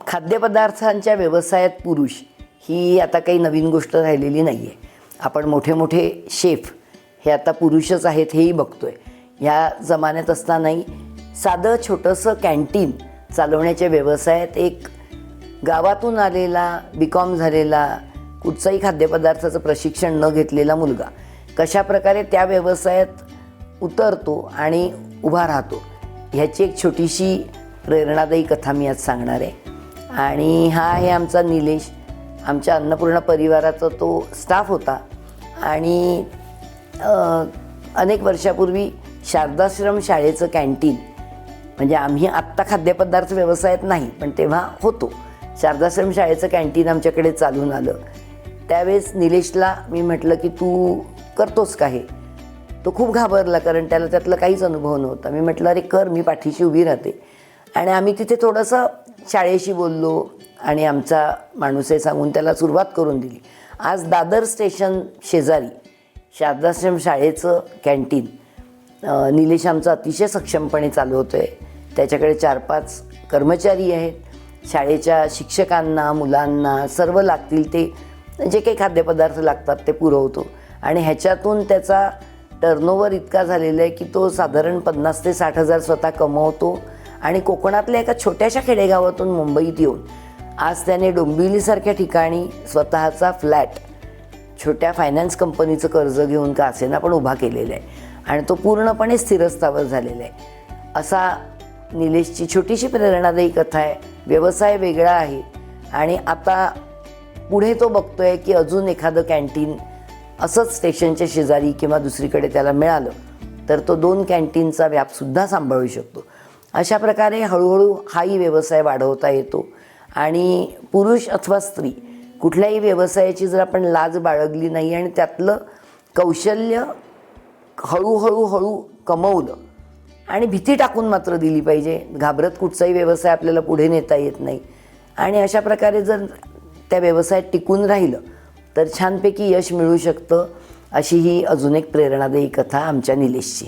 खाद्यपदार्थांच्या व्यवसायात पुरुष ही आता काही नवीन गोष्ट राहिलेली नाही आहे. आपण मोठे मोठे शेफ हे आता पुरुषच आहेत हेही बघतो आहे. ह्या जमान्यात असतानाही साधं छोटंसं कॅन्टीन चालवण्याच्या व्यवसायात एक गावातून आलेला BCom झालेला कुठचाही खाद्यपदार्थाचं प्रशिक्षण न घेतलेला मुलगा कशाप्रकारे त्या व्यवसायात उतरतो आणि उभा राहतो ह्याची एक छोटीशी प्रेरणादायी कथा मी आज सांगणार आहे. आणि हा आहे आमचा निलेश. आमच्या अन्नपूर्णा परिवाराचा तो स्टाफ होता आणि अनेक वर्षापूर्वी शारदाश्रम शाळेचं कॅन्टीन, म्हणजे आम्ही आत्ता खाद्यपदार्थ व्यवसायात नाही पण तेव्हा होतो, शारदाश्रम शाळेचं कॅन्टीन आमच्याकडे चालून आलं. त्यावेळेस निलेशला मी म्हटलं की तू करतोस का हे? तो खूप घाबरला, कारण त्याला त्यातलं काहीच अनुभव नव्हता. मी म्हटलं अरे कर, मी पाठीशी उभी राहते. आणि आम्ही तिथे थोडंसं शाळेशी बोललो आणि आमचा माणूस आहे सांगून त्याला सुरुवात करून दिली. आज दादर स्टेशन शेजारी शारदाश्रम शाळेचं कॅन्टीन निलेश आमचा अतिशय सक्षमपणे चालवतो आहे. त्याच्याकडे 4-5 कर्मचारी आहेत. शाळेच्या शिक्षकांना, मुलांना सर्व लागतील ते जे काही खाद्यपदार्थ लागतात ते पुरवतो. आणि ह्याच्यातून त्याचा टर्नओव्हर इतका झालेला आहे की तो साधारण 50,000 ते 60,000 स्वतः कमवतो. आणि कोकणातल्या एका छोट्याशा खेडेगावातून मुंबईत येऊन आज त्याने डोंबिवलीसारख्या ठिकाणी स्वतःचा फ्लॅट छोट्या फायनान्स कंपनीचं कर्ज घेऊन का असेना पण उभा केलेला आहे आणि तो पूर्णपणे स्थिरस्थावर झालेला आहे. असा निलेशची छोटीशी प्रेरणादायी कथा आहे. व्यवसाय वेगळा आहे आणि आता पुढे तो बघतो आहे की अजून एखादं कॅन्टीन असंच स्टेशनच्या शेजारी किंवा दुसरीकडे त्याला मिळालं तर तो 2 कॅन्टीनचा व्यापसुद्धा सांभाळू शकतो. अशा प्रकारे हळूहळू हाही व्यवसाय वाढवता येतो. आणि पुरुष अथवा स्त्री कुठल्याही व्यवसायाची जर आपण लाज बाळगली नाही आणि त्यातलं कौशल्य हळूहळू कमवलं आणि भीती टाकून मात्र दिली पाहिजे. घाबरत कुठचाही व्यवसाय आपल्याला पुढे नेता येत नाही. आणि अशा प्रकारे जर त्या व्यवसायात टिकून राहिलं तर छानपैकी यश मिळू शकतं. अशी ही अजून एक प्रेरणादायी कथा आमच्या निलेशची.